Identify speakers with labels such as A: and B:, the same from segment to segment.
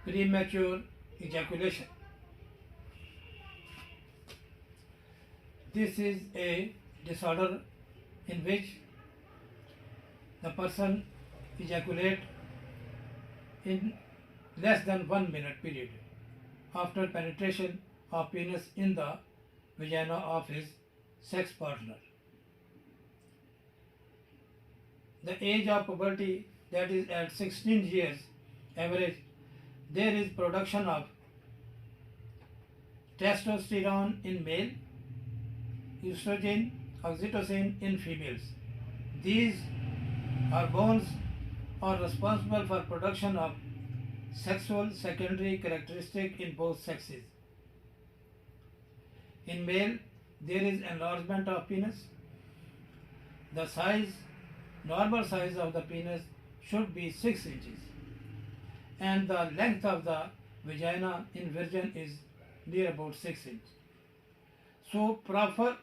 A: premature ejaculation. This is a disorder in which the person ejaculate in less than 1 minute period after penetration of penis in the vagina of his sex partner. The age of puberty, that is at 16 years average, there is production of testosterone in male, estrogen, oxytocin in females. These hormones are responsible for production of sexual secondary characteristic in both sexes. In male, there is enlargement of penis. The normal size of the penis should be 6 inches, and the length of the vagina in virgin is near about 6 inches. So proper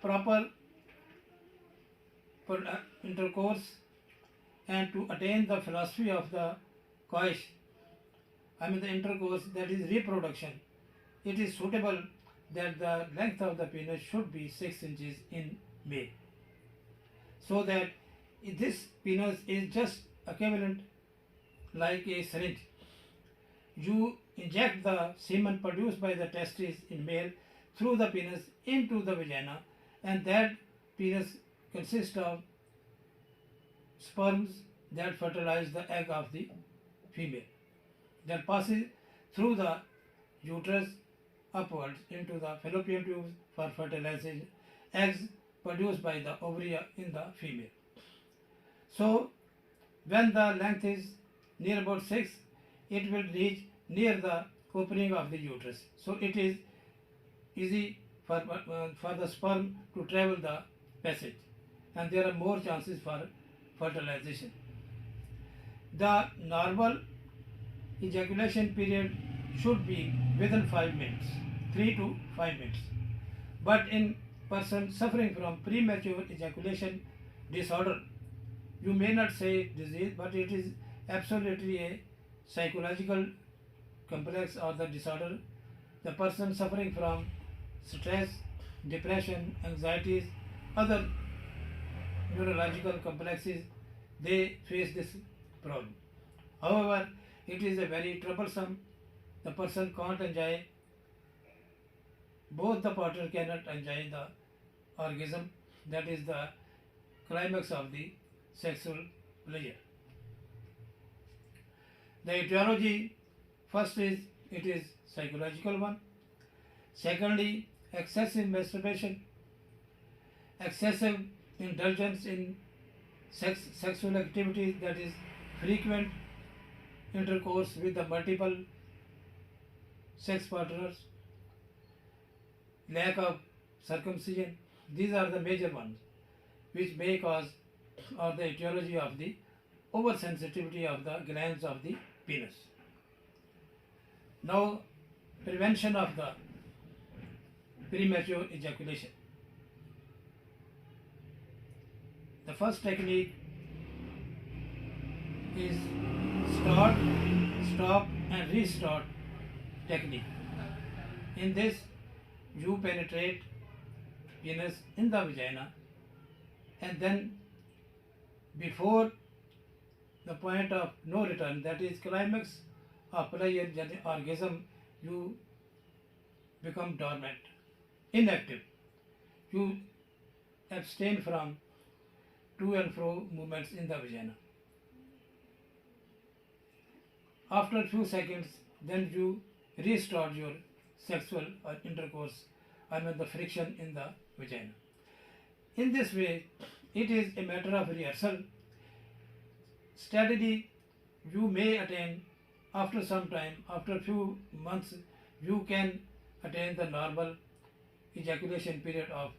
A: intercourse and to attain the philosophy of the the intercourse, that is reproduction, it is suitable that the length of the penis should be 6 inches in male, so that this penis is just equivalent like a syringe. You inject the semen produced by the testes in male through the penis into the vagina, and that penis consists of sperms that fertilize the egg of the female, that passes through the uterus upwards into the fallopian tubes for fertilization eggs produced by the ovary in the female. So when the length is near about 6, it will reach near the opening of the uterus. So it is easy for the sperm to travel the passage, and there are more chances for fertilization. The normal ejaculation period should be within 5 minutes, 3 to 5 minutes. But in person suffering from premature ejaculation disorder, you may not say disease, but it is absolutely a psychological complex or the disorder. The person suffering from stress, depression, anxieties, other neurological complexes, they face this problem. However, it is a very troublesome. The person can't enjoy, both the partner cannot enjoy the orgasm, that is the climax of the sexual pleasure. The etiology, first is it is psychological one. Secondly, excessive masturbation, excessive indulgence in sexual activities, that is frequent intercourse with the multiple sex partners, lack of circumcision. These are the major ones which may cause or the etiology of the oversensitivity of the glands of the penis. Now, prevention of the premature ejaculation. The first technique is start, stop and restart technique. In this, you penetrate penis in the vagina, and then before the point of no return, that is climax of pleasure, orgasm, you become dormant, inactive. You abstain from to and fro movements in the vagina. After a few seconds, then you restart your sexual intercourse, the friction in the vagina. In this way, it is a matter of rehearsal. Steadily, you may attain, after some time, after a few months, you can attain the normal ejaculation period of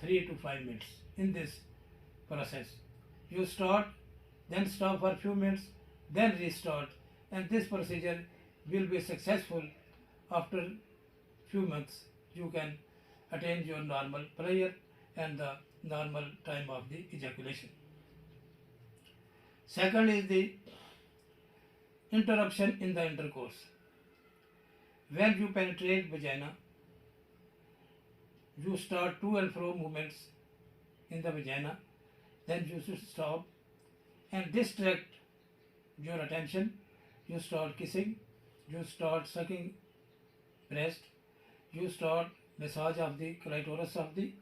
A: 3 to 5 minutes. In this process, you start, then stop for a few minutes, then restart, and this procedure will be successful. After few months, you can attain your normal pleasure and the normal time of the ejaculation. Second is the interruption in the intercourse. When you penetrate vagina, you start to and fro movements in the vagina, then you should stop and distract your attention. You start kissing, you start sucking breast, you start massage of the clitoris of the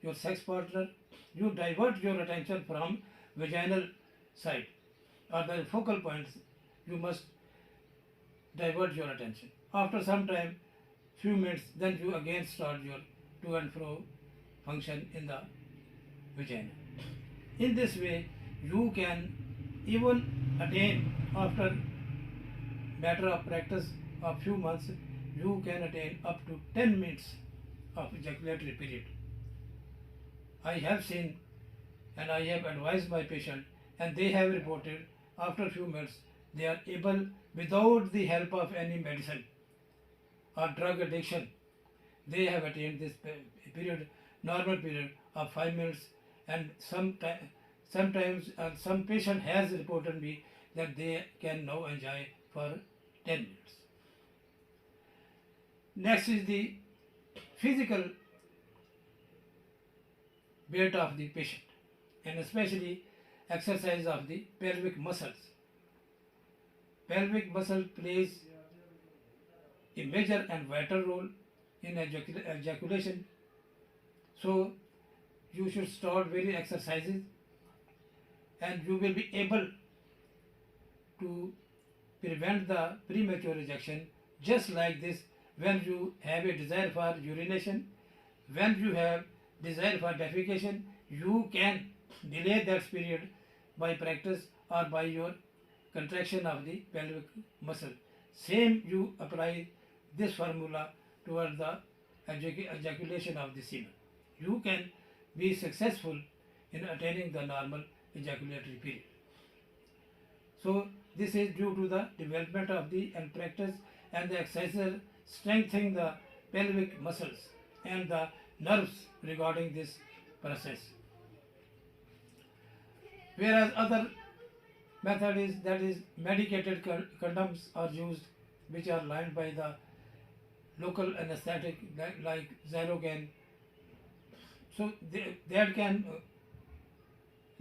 A: your sex partner. You divert your attention from vaginal side or the focal points. You must divert your attention. After some time, few minutes, then you again start your to and fro function in the vagina. In this way, you can even attain after matter of practice of few months, you can attain up to 10 minutes of ejaculatory period. I have seen and I have advised my patient and they have reported after few minutes they are able without the help of any medicine or drug addiction, they have attained this period, normal period of 5 minutes, and sometimes some patient has reported me that they can now enjoy for 10 minutes. Next is the physical weight of the patient and especially exercise of the pelvic muscles. Pelvic muscle plays a major and vital role in ejaculation. So you should start various exercises and you will be able to prevent the premature ejection just like this. When you have a desire for urination, when you have desire for defecation, you can delay that period by practice or by your contraction of the pelvic muscle. Same you apply this formula towards the ejaculation of the semen. You can be successful in attaining the normal ejaculatory period. So this is due to the development of the and practice and the exercises strengthening the pelvic muscles and the nerves regarding this process. Whereas other method is that is medicated condoms are used which are lined by the local anesthetic like Xylocan. So that can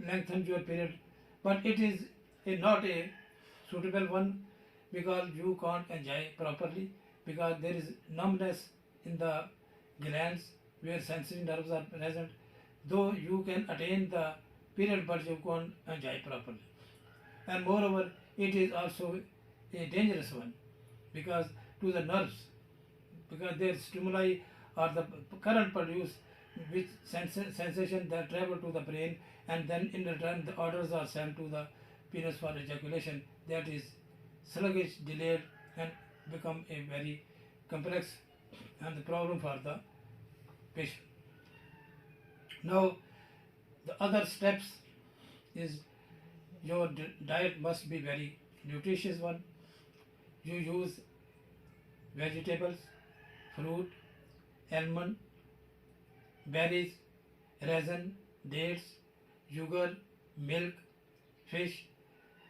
A: lengthen your period, but it is not a suitable one because you can't enjoy properly because there is numbness in the glands where sensory nerves are present. Though you can attain the period but you can't enjoy properly. And moreover, it is also a dangerous one because to the nerves, because their stimuli or the current produced which sensation that travel to the brain and then in return the orders are sent to the penis for ejaculation, that is sluggish, delayed and become a very complex and the problem for the patient. Now the other steps is your diet must be very nutritious one. You use vegetables, fruit, almond, berries, raisin, dates, sugar, milk, fish,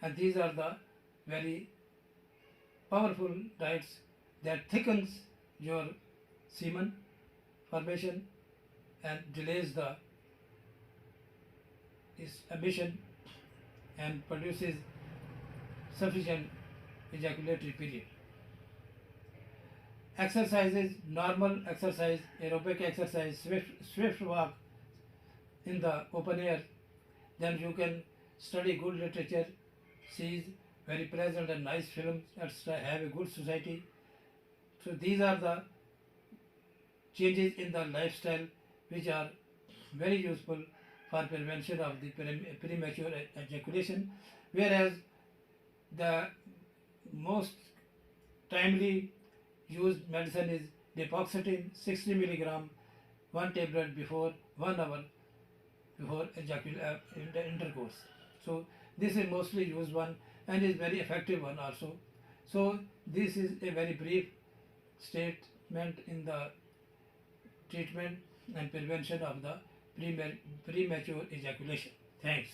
A: and these are the very powerful diets that thickens your semen formation and delays the emission and produces sufficient ejaculatory period. Exercises, normal exercise, aerobic exercise, swift walk in the open air, then you can study good literature, see very pleasant and nice films, and have a good society. So these are the changes in the lifestyle which are very useful for prevention of the premature ejaculation, whereas the most timely used medicine is depoxetin 60 milligram, one tablet before 1 hour before intercourse. So this is mostly used one and is very effective one also. So this is a very brief statement in the treatment and prevention of the premature ejaculation. Thanks.